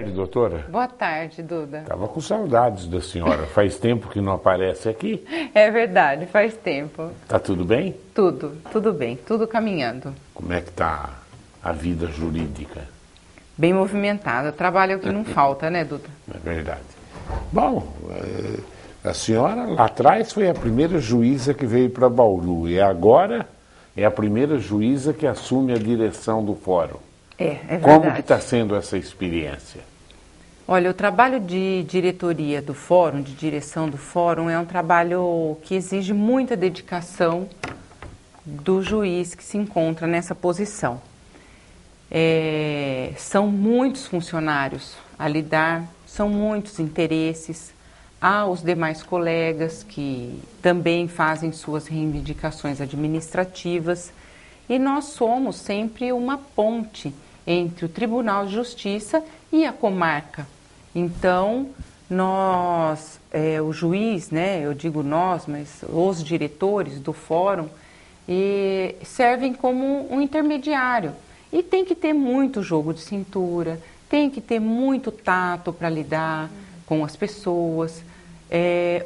Doutora? Boa tarde, Duda. Estava com saudades da senhora. Faz tempo que não aparece aqui. É verdade, faz tempo. Tá tudo bem? Tudo bem, tudo caminhando. Como é que tá a vida jurídica? Bem movimentada. Trabalho é o que não falta, né, Duda? É verdade. Bom, a senhora lá atrás foi a primeira juíza que veio para Bauru e agora é a primeira juíza que assume a direção do fórum. É verdade. Como que está sendo essa experiência? Olha, o trabalho de diretoria do fórum, de direção do fórum, é um trabalho que exige muita dedicação do juiz que se encontra nessa posição. São muitos funcionários a lidar, são muitos interesses. Há os demais colegas que também fazem suas reivindicações administrativas e nós somos sempre uma ponte entre o Tribunal de Justiça e a comarca. Então, nós, o juiz, né, eu digo nós, mas os diretores do fórum, servem como um intermediário. E tem que ter muito jogo de cintura, tem que ter muito tato para lidar com as pessoas.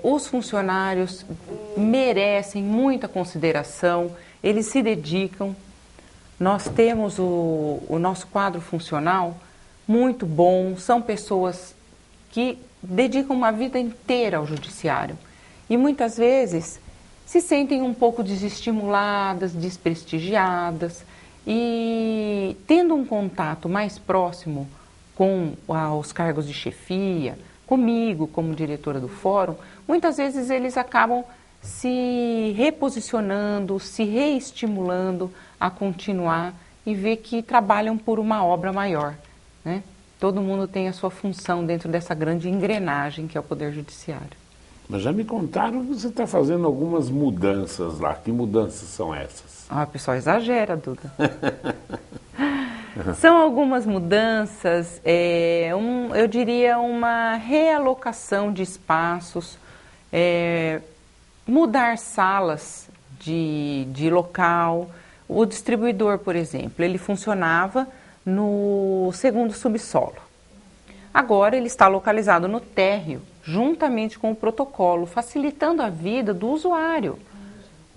Os funcionários merecem muita consideração, eles se dedicam. Nós temos o nosso quadro funcional muito bom, são pessoas que dedicam uma vida inteira ao judiciário e muitas vezes se sentem um pouco desestimuladas, desprestigiadas e tendo um contato mais próximo com os cargos de chefia, comigo como diretora do fórum, muitas vezes eles acabam se reposicionando, se reestimulando a continuar e ver que trabalham por uma obra maior, né? Todo mundo tem a sua função dentro dessa grande engrenagem que é o Poder Judiciário. Mas já me contaram que você está fazendo algumas mudanças lá. Que mudanças são essas? O pessoal exagera, Duda. São algumas mudanças, eu diria uma realocação de espaços, mudar salas de local. O distribuidor, por exemplo, ele funcionava no segundo subsolo. Agora ele está localizado no térreo, juntamente com o protocolo, facilitando a vida do usuário,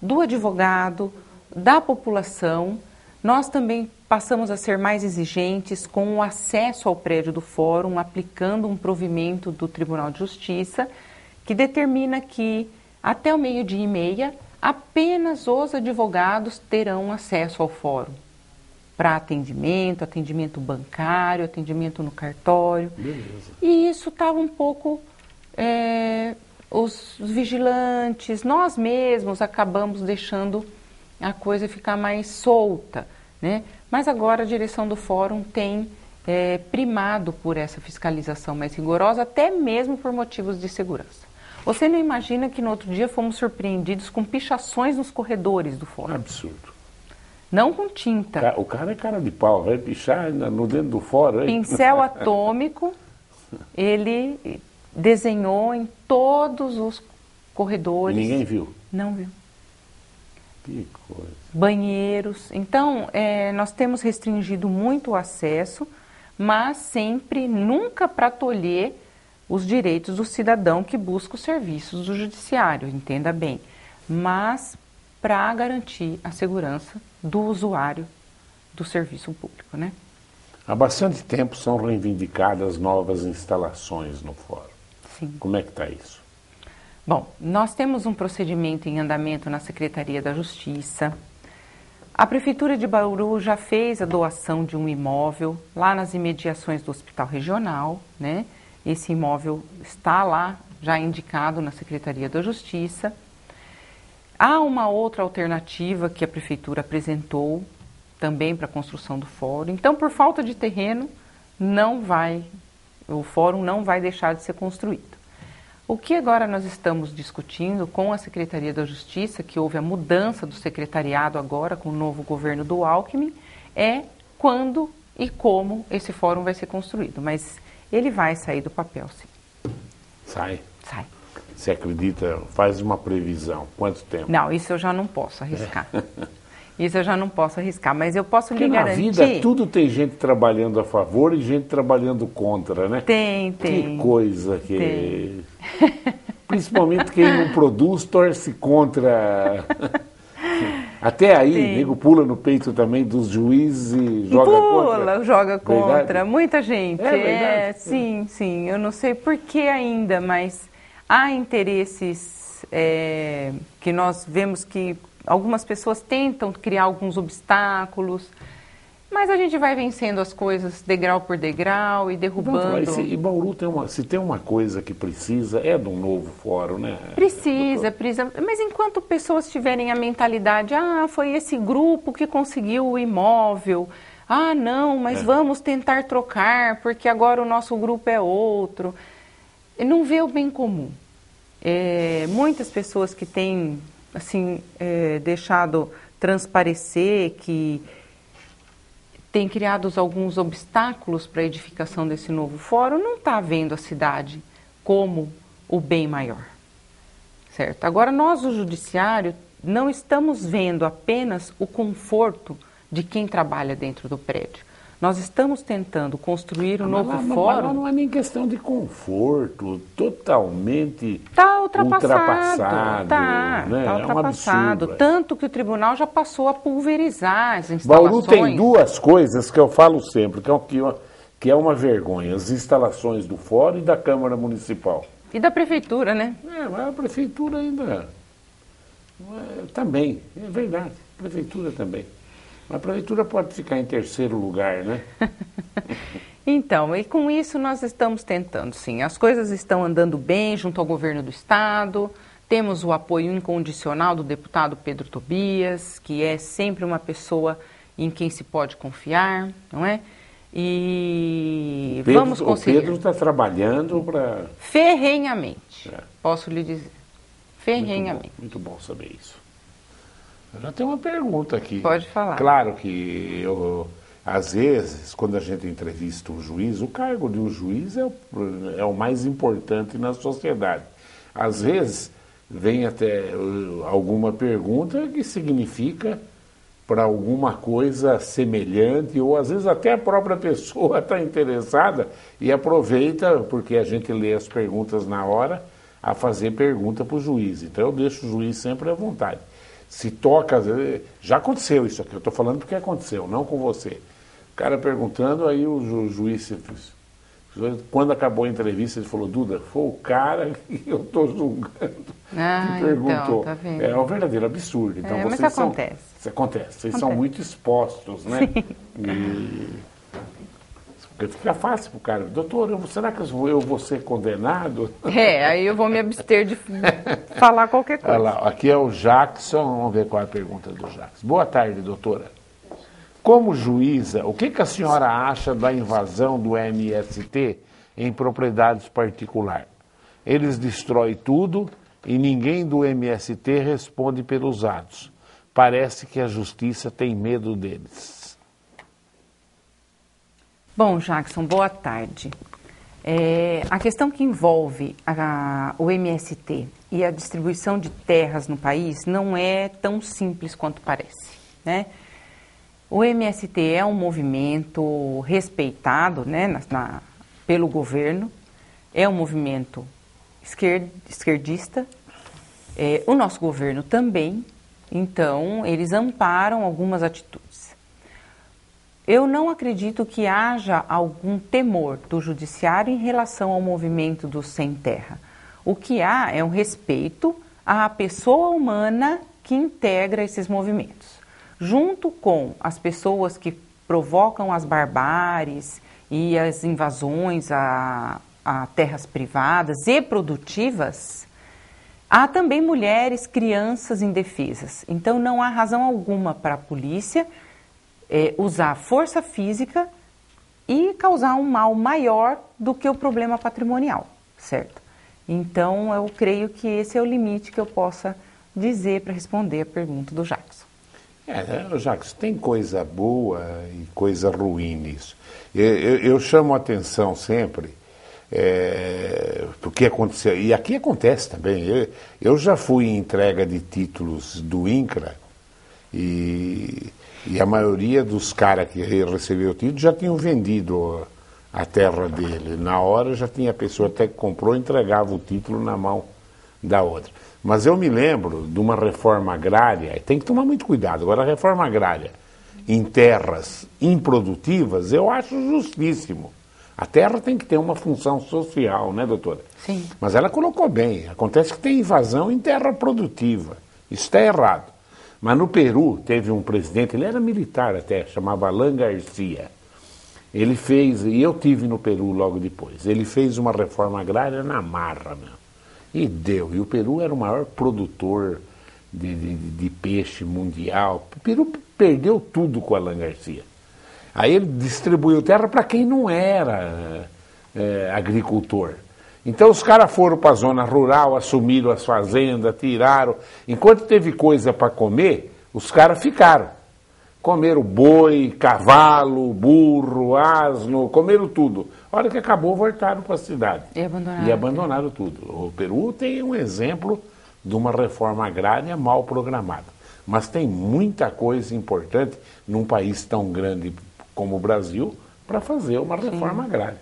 do advogado, da população. Nós também passamos a ser mais exigentes com o acesso ao prédio do fórum, aplicando um provimento do Tribunal de Justiça, que determina que até o 12:30, apenas os advogados terão acesso ao fórum para atendimento bancário, atendimento no cartório. Beleza. E isso estava um pouco... os vigilantes, nós mesmos acabamos deixando a coisa ficar mais solta, né? Mas agora a direção do fórum tem primado por essa fiscalização mais rigorosa, até mesmo por motivos de segurança. Você não imagina que no outro dia fomos surpreendidos com pichações nos corredores do fórum. Absurdo. Não com tinta. O cara é cara de pau, vai pichar no dentro do fórum. Hein? Pincel atômico, ele desenhou em todos os corredores. E ninguém viu? Não viu. Que coisa. Banheiros. Então, nós temos restringido muito o acesso, mas sempre, nunca para tolher os direitos do cidadão que busca os serviços do judiciário, entenda bem, mas para garantir a segurança do usuário do serviço público, né? Há bastante tempo são reivindicadas novas instalações no fórum. Sim. Como é que está isso? Bom, nós temos um procedimento em andamento na Secretaria da Justiça. A Prefeitura de Bauru já fez a doação de um imóvel lá nas imediações do Hospital Regional, né? Esse imóvel está lá, já indicado na Secretaria da Justiça. Há uma outra alternativa que a Prefeitura apresentou também para a construção do fórum. Então, por falta de terreno, o fórum não vai deixar de ser construído. O que agora nós estamos discutindo com a Secretaria da Justiça, que houve a mudança do secretariado agora com o novo governo do Alckmin, é quando e como esse fórum vai ser construído. Mas ele vai sair do papel, sim. Sai? Sai. Você acredita, faz uma previsão, quanto tempo? Não, isso eu já não posso arriscar. Isso eu já não posso arriscar, mas eu posso Porque lhe na garantir... vida tudo tem gente trabalhando a favor e gente trabalhando contra, né? Tem. Que coisa que... Tem. Principalmente quem não produz torce contra... Até aí, nego pula no peito também dos juízes e joga contra. Joga contra. Verdade? Muita gente. É verdade. Sim. Eu não sei por que ainda, mas há interesses que nós vemos que algumas pessoas tentam criar alguns obstáculos, mas a gente vai vencendo as coisas degrau por degrau e derrubando. E Bauru se tem uma coisa que precisa, é de um novo fórum, né? Precisa. Mas enquanto pessoas tiverem a mentalidade, foi esse grupo que conseguiu o imóvel, não, mas vamos tentar trocar, porque agora o nosso grupo é outro. Não vê o bem comum. Muitas pessoas que têm deixado transparecer que tem criado alguns obstáculos para a edificação desse novo fórum, não está vendo a cidade como o bem maior, certo? Agora, nós, o judiciário, não estamos vendo apenas o conforto de quem trabalha dentro do prédio. Nós estamos tentando construir um novo fórum. Mas não é nem questão de conforto, totalmente ultrapassado. Está ultrapassado. É um absurdo. Tanto que o tribunal já passou a pulverizar as instalações. Bauru tem duas coisas que eu falo sempre, que é uma vergonha: as instalações do fórum e da Câmara Municipal. E da Prefeitura, né? Mas a Prefeitura ainda... também, é verdade, a Prefeitura também. A Prefeitura pode ficar em terceiro lugar, né? Então, e com isso nós estamos tentando, sim. As coisas estão andando bem junto ao governo do Estado, temos o apoio incondicional do deputado Pedro Tobias, que é sempre uma pessoa em quem se pode confiar, não é? E vamos conseguir. O Pedro está trabalhando para... Ferrenhamente, posso lhe dizer. Ferrenhamente. Muito bom saber isso. Eu já tenho uma pergunta aqui. Pode falar. Claro que às vezes, quando a gente entrevista um juiz, o cargo de um juiz é o mais importante na sociedade. Às vezes, vem até alguma pergunta que significa para alguma coisa semelhante, ou às vezes até a própria pessoa está interessada e aproveita, porque a gente lê as perguntas na hora, a fazer pergunta para o juiz. Então eu deixo o juiz sempre à vontade. Se toca, já aconteceu isso aqui, eu estou falando porque aconteceu, não com você. O cara perguntando, aí o juiz, quando acabou a entrevista, ele falou: Duda, foi o cara que eu estou julgando que perguntou. Então, tá vendo? É um verdadeiro absurdo. Então, mas vocês acontece. Isso acontece, vocês são muito expostos, né? Porque fica fácil para o cara: doutor, será que eu vou ser condenado? Aí eu vou me abster de falar qualquer coisa. Olha lá, aqui é o Jackson, vamos ver qual é a pergunta do Jackson. Boa tarde, doutora. Como juíza, o que a senhora acha da invasão do MST em propriedades particulares? Eles destroem tudo e ninguém do MST responde pelos atos. Parece que a justiça tem medo deles. Bom, Jackson, boa tarde. A questão que envolve o MST e a distribuição de terras no país não é tão simples quanto parece, né? O MST é um movimento respeitado, né, pelo governo, é um movimento esquerdista, o nosso governo também, então eles amparam algumas atitudes. Eu não acredito que haja algum temor do judiciário em relação ao movimento do Sem Terra. O que há é um respeito à pessoa humana que integra esses movimentos. Junto com as pessoas que provocam as barbáries e as invasões a terras privadas e produtivas, há também mulheres, crianças indefesas. Então não há razão alguma para a polícia usar força física e causar um mal maior do que o problema patrimonial, certo? Então eu creio que esse é o limite que eu possa dizer para responder a pergunta do Jackson. Jackson, tem coisa boa e coisa ruim nisso. Eu chamo a atenção sempre, porque aconteceu, e aqui acontece também. Eu já fui em entrega de títulos do INCRA E a maioria dos caras que receberam o título já tinham vendido a terra dele. Na hora já tinha a pessoa até que comprou e entregava o título na mão da outra. Mas eu me lembro de uma reforma agrária, tem que tomar muito cuidado. Agora, a reforma agrária em terras improdutivas, eu acho justíssimo. A terra tem que ter uma função social, né, doutora? Sim. Mas ela colocou bem. Acontece que tem invasão em terra produtiva. Isso está errado. Mas no Peru teve um presidente, ele era militar até, chamava Alan Garcia. Ele fez, e eu tive no Peru logo depois, ele fez uma reforma agrária na marra, meu. E deu. E o Peru era o maior produtor de peixe mundial. O Peru perdeu tudo com o Alan Garcia. Aí ele distribuiu terra para quem não era agricultor. Então os caras foram para a zona rural, assumiram as fazendas, tiraram. Enquanto teve coisa para comer, os caras ficaram. Comeram boi, cavalo, burro, asno, comeram tudo. A hora que acabou, voltaram para a cidade. E abandonaram tudo. O Peru tem um exemplo de uma reforma agrária mal programada. Mas tem muita coisa importante num país tão grande como o Brasil para fazer uma reforma agrária.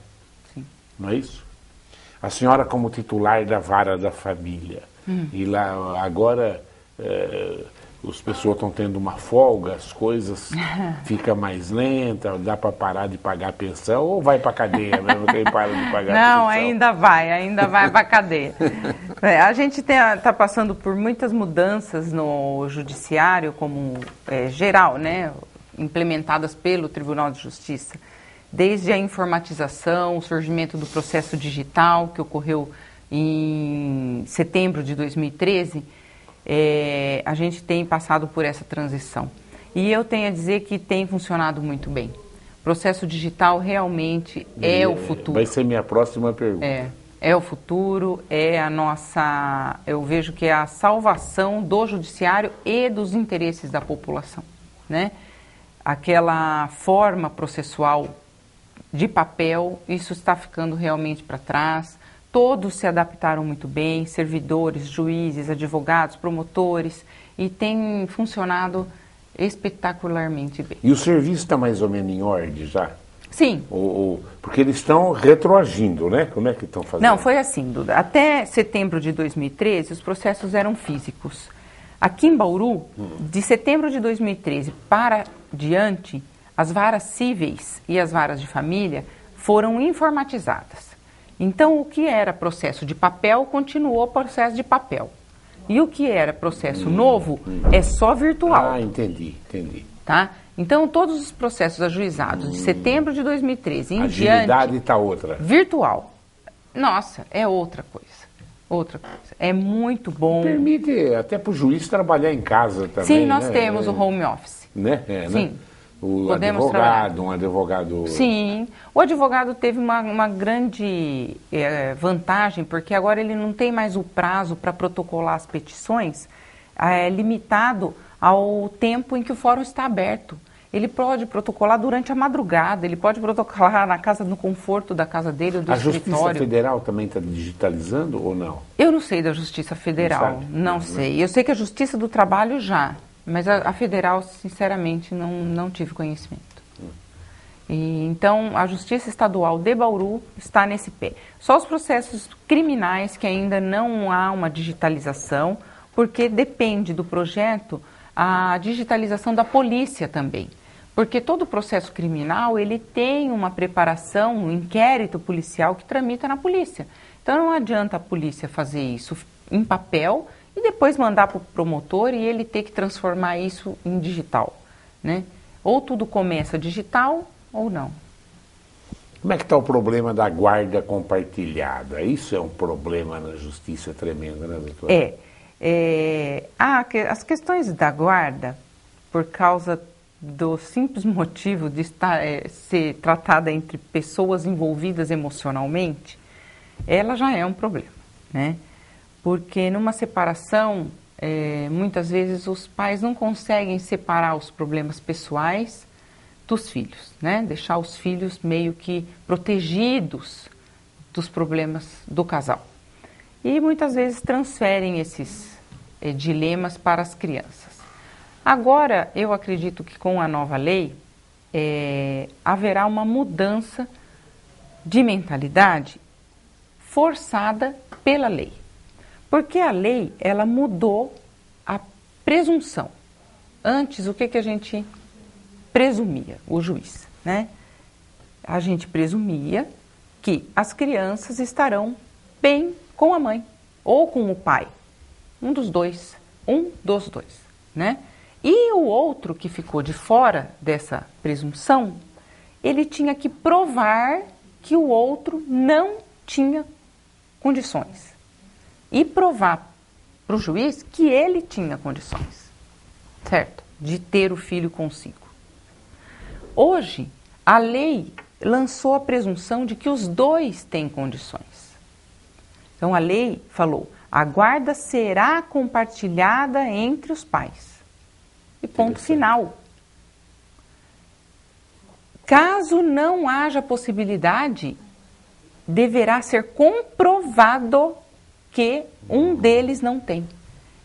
Sim. Não é isso? A senhora como titular da vara da família. E lá agora as pessoas estão tendo uma folga, as coisas ficam mais lentas, dá para parar de pagar a pensão ou vai para a cadeia mesmo quem para de pagar a pensão? Não, ainda vai para a cadeia. A gente está passando por muitas mudanças no judiciário como geral, né, implementadas pelo Tribunal de Justiça. Desde a informatização, o surgimento do processo digital, que ocorreu em setembro de 2013, a gente tem passado por essa transição. E eu tenho a dizer que tem funcionado muito bem. O processo digital realmente é o futuro. Vai ser minha próxima pergunta. É o futuro, é a nossa... Eu vejo que é a salvação do judiciário e dos interesses da população, né? Aquela forma processual de papel, isso está ficando realmente para trás. Todos se adaptaram muito bem, servidores, juízes, advogados, promotores, e tem funcionado espetacularmente bem. E o serviço está mais ou menos em ordem já? Sim. Porque eles estão retroagindo, né? Como é que estão fazendo? Não, foi assim, Duda. Até setembro de 2013, os processos eram físicos. Aqui em Bauru, de setembro de 2013 para diante, as varas cíveis e as varas de família foram informatizadas. Então, o que era processo de papel, continuou processo de papel. E o que era processo novo é só virtual. Ah, entendi. Tá? Então, todos os processos ajuizados de setembro de 2013 em diante... A agilidade está outra. Virtual. Nossa, é outra coisa. Outra coisa. É muito bom. Permite até para o juiz trabalhar em casa também. Sim, nós temos o home office. Né? Sim. Né? O Podemos advogado, um advogado... Sim, o advogado teve uma grande vantagem, porque agora ele não tem mais o prazo para protocolar as petições limitado ao tempo em que o fórum está aberto. Ele pode protocolar durante a madrugada, ele pode protocolar no conforto da casa dele ou do escritório. A Justiça Federal também está digitalizando ou não? Eu não sei da Justiça Federal, não sei. Eu sei que a Justiça do Trabalho já... Mas a federal, sinceramente, não tive conhecimento. Então, a Justiça Estadual de Bauru está nesse pé. Só os processos criminais que ainda não há uma digitalização, porque depende do projeto a digitalização da polícia também. Porque todo processo criminal, ele tem uma preparação, um inquérito policial que tramita na polícia. Então, não adianta a polícia fazer isso em papel e depois mandar para o promotor e ele ter que transformar isso em digital, né? Ou tudo começa digital ou não. Como é que está o problema da guarda compartilhada? Isso é um problema na justiça tremendo, né, doutora? As questões da guarda, por causa do simples motivo de ser tratada entre pessoas envolvidas emocionalmente, ela já é um problema, né? Porque numa separação, muitas vezes os pais não conseguem separar os problemas pessoais dos filhos, né? Deixar os filhos meio que protegidos dos problemas do casal. E muitas vezes transferem esses dilemas para as crianças. Agora, eu acredito que com a nova lei, haverá uma mudança de mentalidade forçada pela lei. Porque a lei, ela mudou a presunção. Antes, o que a gente presumia? O juiz, né? A gente presumia que as crianças estarão bem com a mãe ou com o pai. Um dos dois, né? E o outro que ficou de fora dessa presunção, ele tinha que provar que o outro não tinha condições. E provar para o juiz que ele tinha condições, certo? De ter o filho consigo. Hoje, a lei lançou a presunção de que os dois têm condições. Então, a lei falou, a guarda será compartilhada entre os pais. E ponto final. Caso não haja possibilidade, deverá ser comprovado que um deles não tem.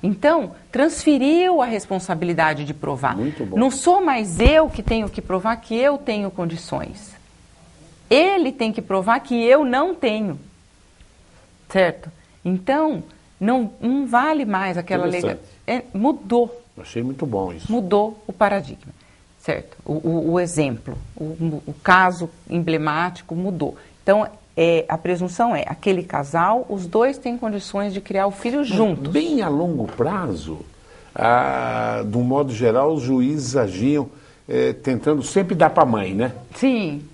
Então, transferiu a responsabilidade de provar. Muito bom. Não sou mais eu que tenho que provar que eu tenho condições. Ele tem que provar que eu não tenho. Certo? Então, não vale mais aquela lei. Mudou. Achei muito bom isso. Mudou o paradigma. Certo? O exemplo, o caso emblemático mudou. Então, a presunção é, aquele casal, os dois têm condições de criar o filho juntos. Bem a longo prazo, de um modo geral, os juízes agiam tentando sempre dar para a mãe, né? Sim,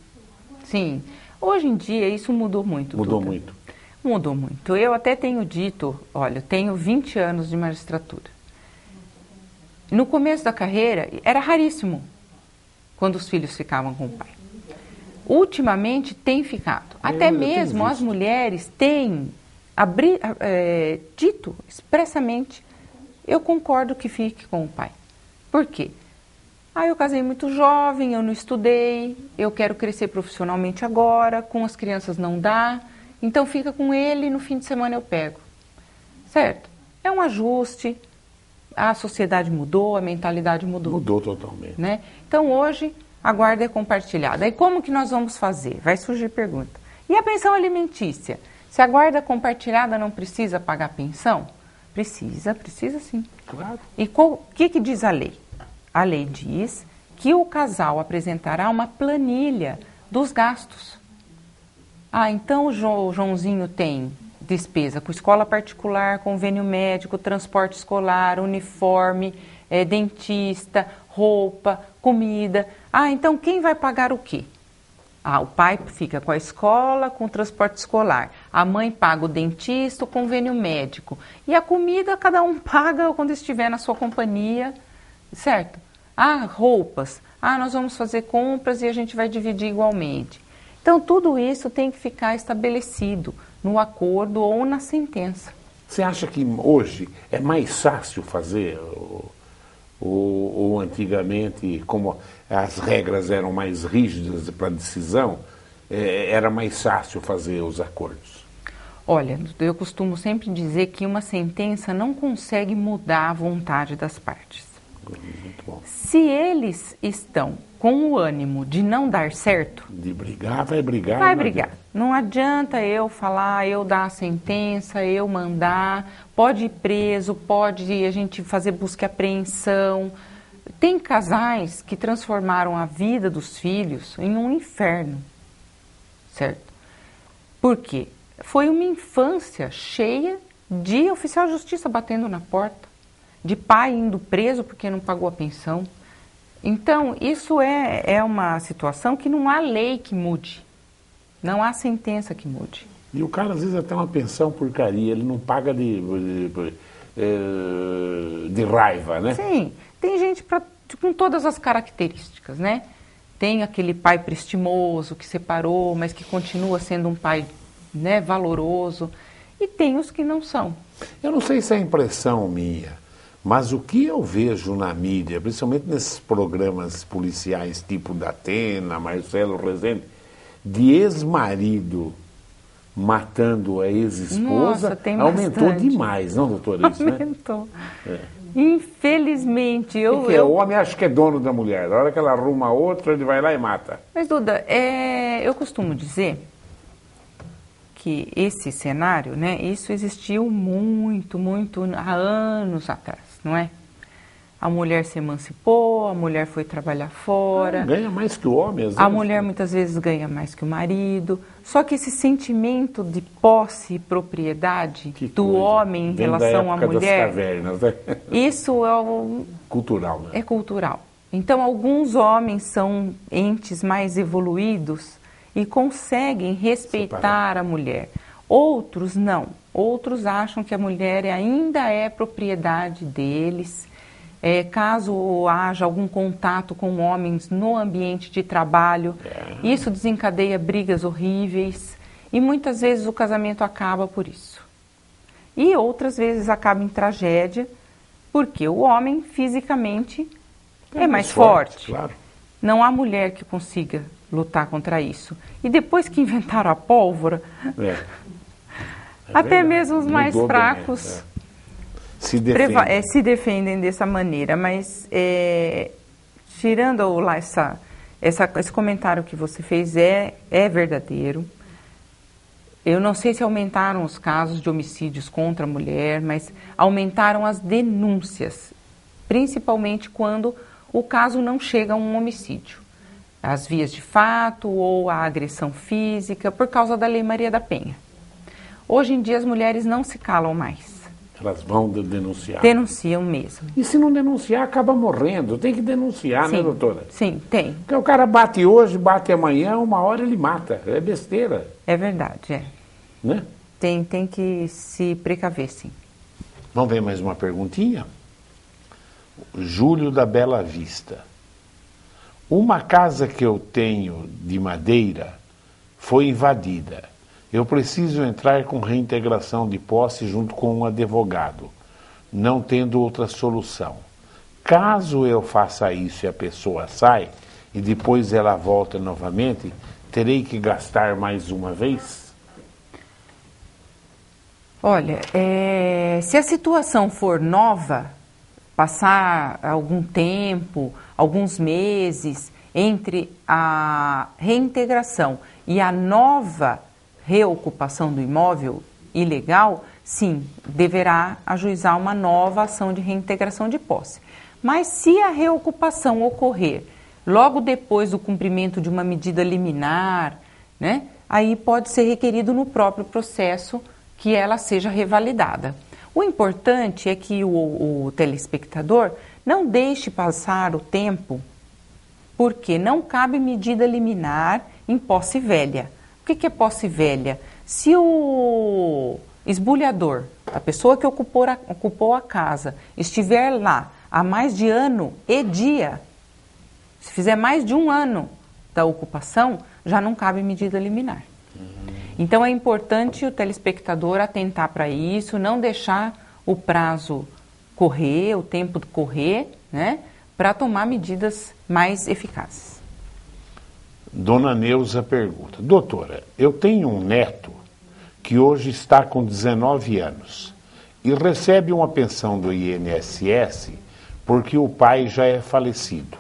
sim. Hoje em dia isso mudou muito. Mudou Duda. muito. Mudou muito. Eu até tenho dito, olha, eu tenho 20 anos de magistratura. No começo da carreira, era raríssimo quando os filhos ficavam com o pai. Ultimamente tem ficado. Até mesmo as mulheres têm dito expressamente, eu concordo que fique com o pai. Por quê? Eu casei muito jovem, eu não estudei, eu quero crescer profissionalmente agora, com as crianças não dá, então fica com ele e no fim de semana eu pego. Certo? É um ajuste, a sociedade mudou, a mentalidade mudou. Mudou totalmente. Né? Então hoje a guarda é compartilhada. E como que nós vamos fazer? Vai surgir pergunta. E a pensão alimentícia? Se a guarda compartilhada não precisa pagar pensão? Precisa sim. Claro. E o que diz a lei? A lei diz que o casal apresentará uma planilha dos gastos. Então o Joãozinho tem despesa com escola particular, convênio médico, transporte escolar, uniforme, dentista, roupa, comida. Então quem vai pagar o quê? O pai fica com a escola, com o transporte escolar. A mãe paga o dentista, o convênio médico. E a comida cada um paga quando estiver na sua companhia, certo? Roupas. Nós vamos fazer compras e a gente vai dividir igualmente. Então tudo isso tem que ficar estabelecido no acordo ou na sentença. Você acha que hoje é mais fácil fazer, ou antigamente, como as regras eram mais rígidas para decisão, era mais fácil fazer os acordos? Olha, eu costumo sempre dizer que uma sentença não consegue mudar a vontade das partes. Muito bom. Se eles estão com o ânimo de não dar certo... De brigar, vai brigar. Vai brigar. Não adianta eu falar, eu dar a sentença, eu mandar, pode ir preso, pode a gente fazer busca e apreensão. Tem casais que transformaram a vida dos filhos em um inferno, certo? Por quê? Foi uma infância cheia de oficial de justiça batendo na porta, de pai indo preso porque não pagou a pensão. Então, isso é uma situação que não há lei que mude, não há sentença que mude. E o cara, às vezes, até uma pensão porcaria, ele não paga de raiva, né? Sim, tem gente com todas as características, né? Tem aquele pai prestimoso que separou, mas que continua sendo um pai, né, valoroso, e tem os que não são. Eu não sei se é impressão minha, mas o que eu vejo na mídia, principalmente nesses programas policiais tipo da Atena, Marcelo Rezende, de ex-marido matando a ex-esposa, aumentou demais, não, doutora? Isso, aumentou. Né? Infelizmente, O homem acha que é dono da mulher. Na hora que ela arruma outra, ele vai lá e mata. Mas, Duda, eu costumo dizer que esse cenário, né, isso existiu muito, muito há anos atrás, não é? A mulher se emancipou, a mulher foi trabalhar fora. Ganha mais que o homem, às vezes. A mulher muitas vezes ganha mais que o marido. Só que esse sentimento de posse e propriedade do homem em relação à mulher, das cavernas, né? isso é cultural, né? É cultural. Então, alguns homens são entes mais evoluídos e conseguem respeitar a mulher. Outros não. Outros acham que a mulher ainda é propriedade deles. Caso haja algum contato com homens no ambiente de trabalho, isso desencadeia brigas horríveis e muitas vezes o casamento acaba por isso. E outras vezes acaba em tragédia, porque o homem fisicamente é mais forte. Claro. Não há mulher que consiga lutar contra isso. E depois que inventaram a pólvora, até mesmo os mais fracos se defendem dessa maneira. Mas tirando lá esse comentário que você fez, é verdadeiro. Eu não sei se aumentaram os casos de homicídios contra a mulher, mas aumentaram as denúncias, principalmente quando o caso não chega a um homicídio. As vias de fato ou a agressão física, por causa da Lei Maria da Penha. Hoje em dia as mulheres não se calam mais. Elas vão denunciar. Denunciam mesmo. E se não denunciar, acaba morrendo. Tem que denunciar, sim, né, doutora? Sim, tem. Porque o cara bate hoje, bate amanhã, uma hora ele mata. É besteira. É verdade, Né? Tem que se precaver, sim. Vamos ver mais uma perguntinha? Júlio da Bela Vista. Uma casa que eu tenho de madeira foi invadida. Eu preciso entrar com reintegração de posse junto com um advogado, não tendo outra solução. Caso eu faça isso e a pessoa sai, e depois ela volta novamente, terei que gastar mais uma vez? Olha, se a situação for nova, passar algum tempo, alguns meses, entre a reintegração e a nova reocupação do imóvel ilegal, sim, deverá ajuizar uma nova ação de reintegração de posse. Mas se a reocupação ocorrer logo depois do cumprimento de uma medida liminar, né, aí pode ser requerido no próprio processo que ela seja revalidada. O importante é que o telespectador não deixe passar o tempo, porque não cabe medida liminar em posse velha. O que é posse velha? Se o esbulhador, a pessoa que ocupou a casa, estiver lá há mais de ano e dia, se fizer mais de um ano da ocupação, já não cabe medida liminar. Então é importante o telespectador atentar para isso, não deixar o prazo correr, o tempo correr, né, para tomar medidas mais eficazes. Dona Neuza pergunta: doutora, eu tenho um neto que hoje está com 19 anos e recebe uma pensão do INSS porque o pai já é falecido.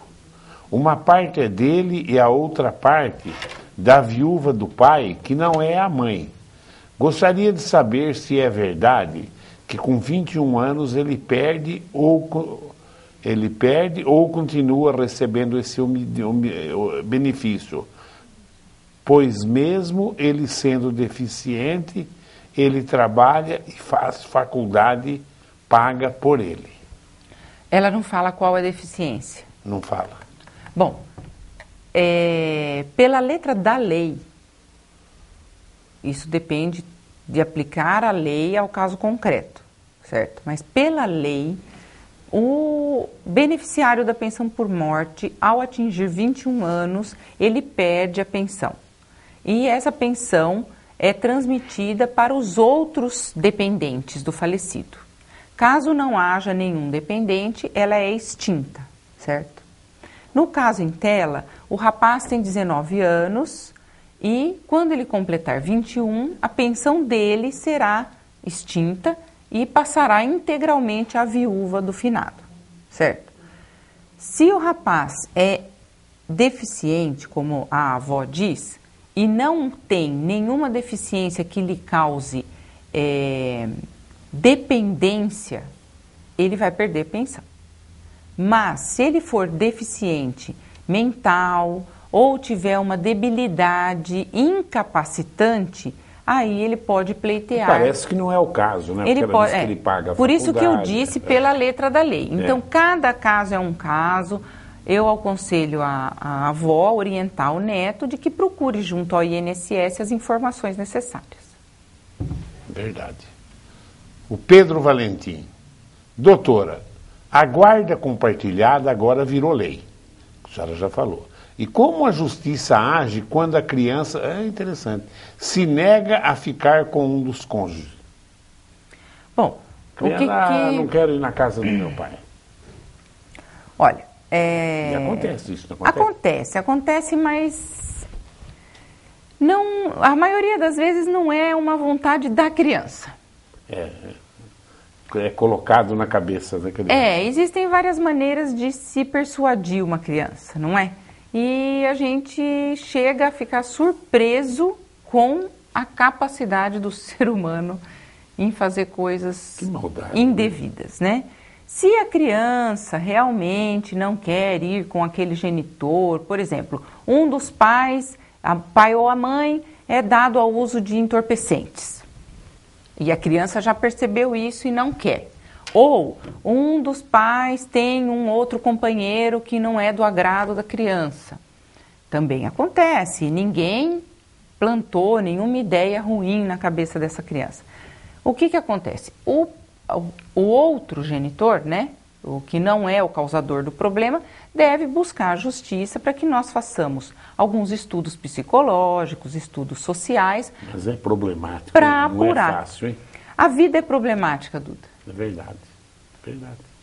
Uma parte é dele e a outra parte da viúva do pai, que não é a mãe. Gostaria de saber se é verdade que com 21 anos ele perde ou continua recebendo esse benefício, pois mesmo ele sendo deficiente, ele trabalha e faz faculdade paga por ele. Ela não fala qual é a deficiência. Não fala. Bom, pela letra da lei, isso depende de aplicar a lei ao caso concreto, certo? Mas pela lei, o beneficiário da pensão por morte, ao atingir 21 anos, ele perde a pensão. E essa pensão é transmitida para os outros dependentes do falecido. Caso não haja nenhum dependente, ela é extinta, certo? No caso em tela, o rapaz tem 19 anos e, quando ele completar 21, a pensão dele será extinta e passará integralmente à viúva do finado, certo? Se o rapaz é deficiente, como a avó diz, e não tem nenhuma deficiência que lhe cause dependência, ele vai perder pensão. Mas se ele for deficiente mental ou tiver uma debilidade incapacitante, aí ele pode pleitear. Parece que não é o caso, né? Ele porque pode, ela diz que ele paga a por isso que eu faculdade, disse pela letra da lei. Então, É. cada caso é um caso. Eu aconselho a avó a orientar o neto de que procure junto ao INSS as informações necessárias. Verdade. O Pedro Valentim. Doutora, a guarda compartilhada agora virou lei. A senhora já falou. E como a justiça age quando a criança, é interessante, se nega a ficar com um dos cônjuges? Bom, o que Não quero ir na casa do meu pai. Olha, E acontece isso, não acontece? Acontece, mas não, a maioria das vezes não é uma vontade da criança. É colocado na cabeça da criança. Existem várias maneiras de se persuadir uma criança, não é? E a gente chega a ficar surpreso com a capacidade do ser humano em fazer coisas Que maldade, indevidas, né? Se a criança realmente não quer ir com aquele genitor, por exemplo, um dos pais, a pai ou a mãe, é dado ao uso de entorpecentes. E a criança já percebeu isso e não quer. Ou um dos pais tem um outro companheiro que não é do agrado da criança. Também acontece. Ninguém plantou nenhuma ideia ruim na cabeça dessa criança. O que acontece? O outro genitor, né, o que não é o causador do problema, deve buscar a justiça para que nós façamos alguns estudos psicológicos, estudos sociais. Mas é problemático, Para não apurar. é fácil, hein? A vida é problemática, Duda. É verdade.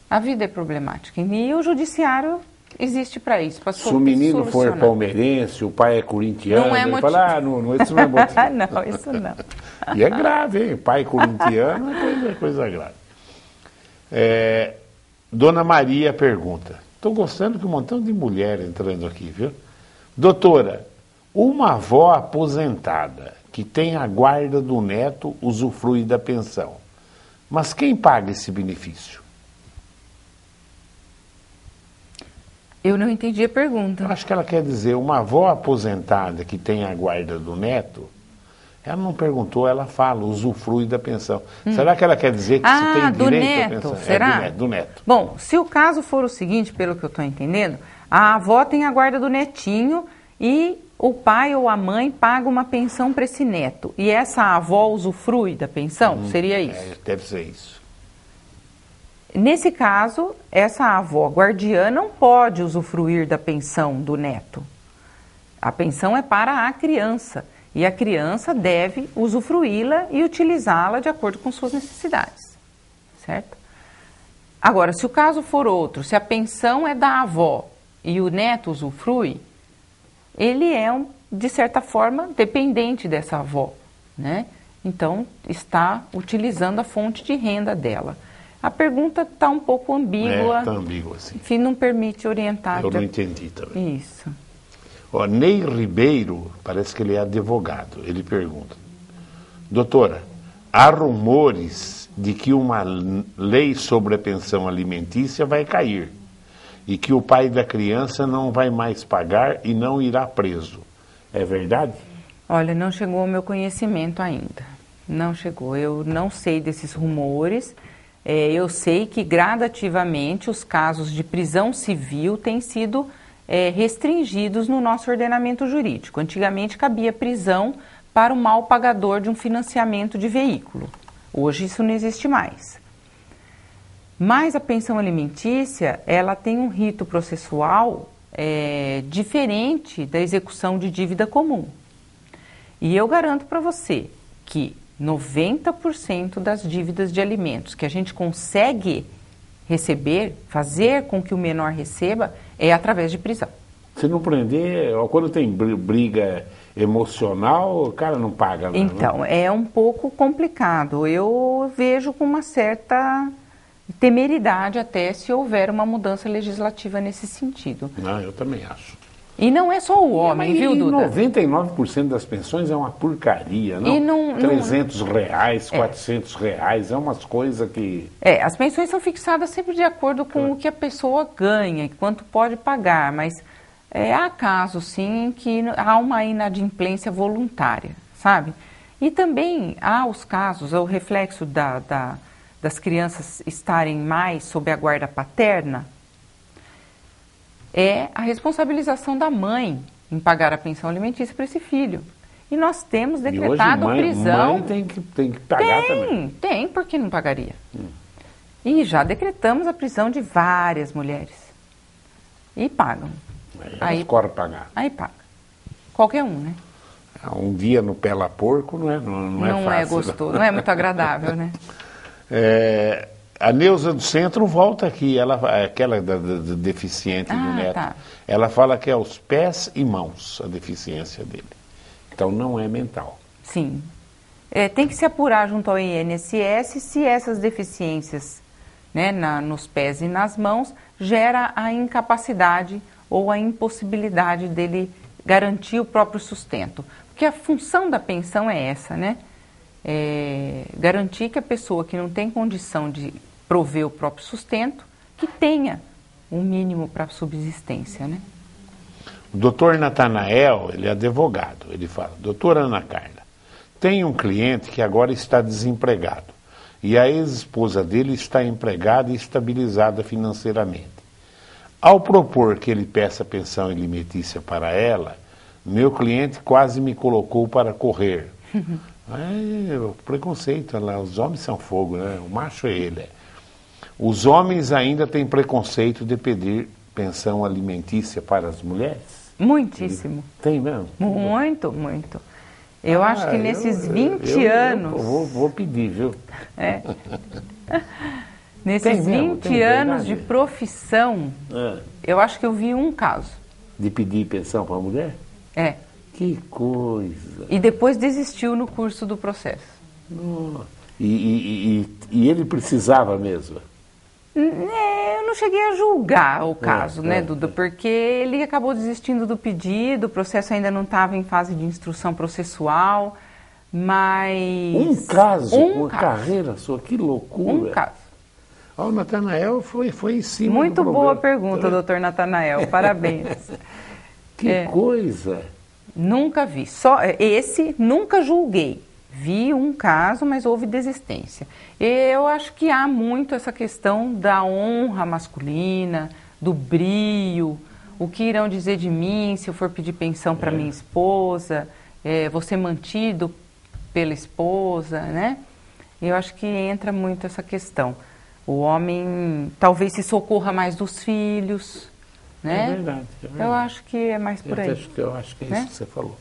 A vida é problemática. E o judiciário existe para isso, para Se o menino for palmeirense, o pai é corintiano, Não é ele motivo. fala, isso não é motivo. Não, isso não. E é grave, hein? Pai corintiano é coisa grave. Dona Maria pergunta. Estou gostando que um montão de mulher entrando aqui, viu? Doutora, uma avó aposentada que tem a guarda do neto usufrui da pensão. Mas quem paga esse benefício? Eu não entendi a pergunta. Eu acho que ela quer dizer, uma avó aposentada que tem a guarda do neto, ela não perguntou, ela fala, usufrui da pensão. Será que ela quer dizer que se tem do direito neto, à pensão? será? Do neto. Bom, se o caso for o seguinte, pelo que eu estou entendendo, a avó tem a guarda do netinho e o pai ou a mãe paga uma pensão para esse neto. E essa avó usufrui da pensão? Seria isso? Deve ser isso. Nesse caso, essa avó guardiã não pode usufruir da pensão do neto. A pensão é para a criança e a criança deve usufruí-la e utilizá-la de acordo com suas necessidades, certo? Agora, se o caso for outro, se a pensão é da avó e o neto usufrui, ele é, de certa forma, dependente dessa avó, né? Então, está utilizando a fonte de renda dela. A pergunta está um pouco ambígua. Está ambígua, sim. Enfim, não permite orientar. Eu não entendi também. Isso. Ó, Ney Ribeiro, parece que ele é advogado, ele pergunta. Doutora, há rumores de que uma lei sobre a pensão alimentícia vai cair e que o pai da criança não vai mais pagar e não irá preso. É verdade? Olha, não chegou ao meu conhecimento ainda. Não chegou. Eu não sei desses rumores. Eu sei que gradativamente os casos de prisão civil têm sido restringidos no nosso ordenamento jurídico. Antigamente cabia prisão para o mal pagador de um financiamento de veículo. Hoje isso não existe mais. Mas a pensão alimentícia, ela tem um rito processual diferente da execução de dívida comum. E eu garanto para você que 90% das dívidas de alimentos que a gente consegue receber, fazer com que o menor receba, é através de prisão. Se não prender, quando tem briga emocional, o cara não paga. Não, então, né? é um pouco complicado. Eu vejo com uma certa temeridade até se houver uma mudança legislativa nesse sentido. Não, eu também acho. E não é só o homem, viu, Duda? 99% das pensões é uma porcaria, não? E não, 300 reais, 400 reais, é umas coisas que... as pensões são fixadas sempre de acordo com o que a pessoa ganha e quanto pode pagar, mas há casos, sim, que há uma inadimplência voluntária, sabe? E também há os casos, o reflexo das crianças estarem mais sob a guarda paterna, é a responsabilização da mãe em pagar a pensão alimentícia para esse filho. E nós temos decretado prisão. Mãe tem que pagar também. Tem, por que não pagaria? E já decretamos a prisão de várias mulheres. E pagam. Aí corre pagar. Aí paga. Qualquer um, né? Um dia no pela porco não é fácil. Não é gostoso, não é muito agradável, né? A Neuza do Centro volta aqui, aquela da deficiente do neto. Tá. Ela fala que é os pés e mãos a deficiência dele. Então não é mental. Sim. Tem que se apurar junto ao INSS se essas deficiências, né, nos pés e nas mãos gera a incapacidade ou a impossibilidade dele garantir o próprio sustento. Porque a função da pensão é essa, né? Garantir que a pessoa que não tem condição de prover o próprio sustento, que tenha um mínimo para subsistência, né? O doutor Natanael, ele é advogado, ele fala: doutora Ana Carla, tem um cliente que agora está desempregado e a ex-esposa dele está empregada e estabilizada financeiramente. Ao propor que ele peça pensão alimentícia para ela, meu cliente quase me colocou para correr. O preconceito lá, os homens são fogo, né? O macho é ele. Os homens ainda têm preconceito de pedir pensão alimentícia para as mulheres? Muitíssimo. Tem mesmo? Muito, muito. Eu acho que nesses 20 anos... Eu vou pedir, viu? Nesses 20 anos de profissão, eu acho que eu vi um caso. De pedir pensão para a mulher? Que coisa. E depois desistiu no curso do processo. E ele precisava mesmo? Eu não cheguei a julgar o caso, né, Duda? Porque ele acabou desistindo do pedido, o processo ainda não estava em fase de instrução processual, mas... Um caso? Uma carreira sua? Que loucura. Um caso. O Natanael foi em cima Muito do problema. Boa pergunta, doutor Natanael. Parabéns. Que coisa. Nunca vi. Só esse nunca julguei. Vi um caso, mas houve desistência. Eu acho que há muito essa questão da honra masculina, do brio, o que irão dizer de mim se eu for pedir pensão para minha esposa, vou ser mantido pela esposa, né? Eu acho que entra muito essa questão. O homem talvez se socorra mais dos filhos, né? É verdade. Eu acho que é mais por aí. Eu acho que é isso que você falou.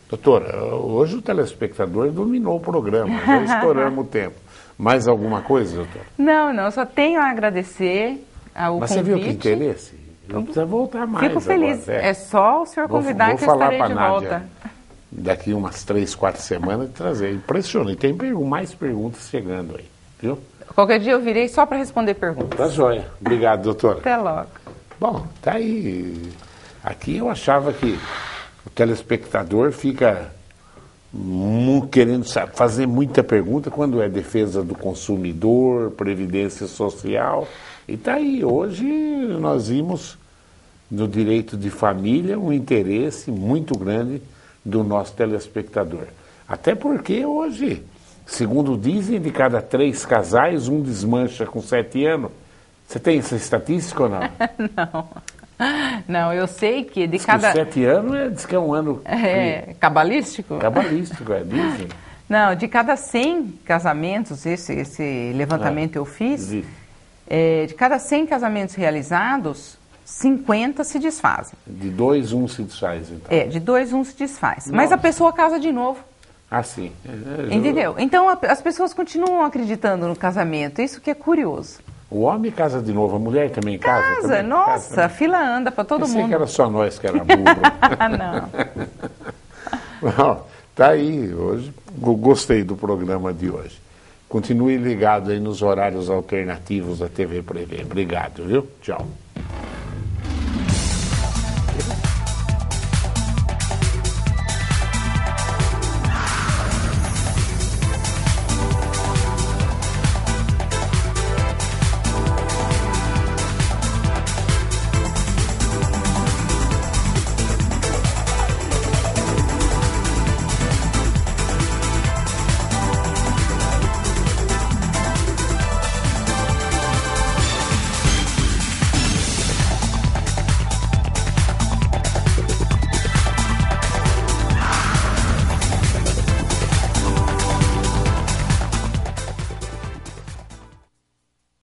Doutora, hoje o telespectador dominou o programa, já estouramos o tempo. Mais alguma coisa, doutora? Não, só tenho a agradecer ao Mas convite. Você viu que interesse? Não precisa voltar mais. Fico feliz. Agora, É só o senhor convidar que eu estarei de volta. Daqui umas 3, 4 semanas trazer. Impressionante. Tem mais perguntas chegando aí, viu? Qualquer dia eu virei só para responder perguntas. Tá joia. Obrigado, doutora. Até logo. Bom, tá aí. Aqui eu achava que o telespectador fica querendo fazer muita pergunta quando é defesa do consumidor, previdência social. E tá aí. Hoje nós vimos no direito de família um interesse muito grande do nosso telespectador. Até porque hoje, segundo dizem, de cada 3 casais, um desmancha com 7 anos. Você tem essa estatística ou não? Não, eu sei que de diz cada... que 7 anos diz que é um ano... cabalístico? Cabalístico, dizem. Não, de cada 100 casamentos, esse levantamento eu fiz, de cada 100 casamentos realizados, 50 se desfazem. De 2, 1 se desfaz, então. De 2, 1 se desfaz. Nossa. Mas a pessoa casa de novo. Ah, sim. Entendeu? Então as pessoas continuam acreditando no casamento, isso que é curioso. O homem casa de novo, a mulher também casa? Também, Nossa, casa a fila anda para todo Pensei mundo. que era só nós que era burro. Não. Bom, tá aí, hoje, gostei do programa de hoje. Continue ligado aí nos horários alternativos da TV Prevê. Obrigado, viu? Tchau.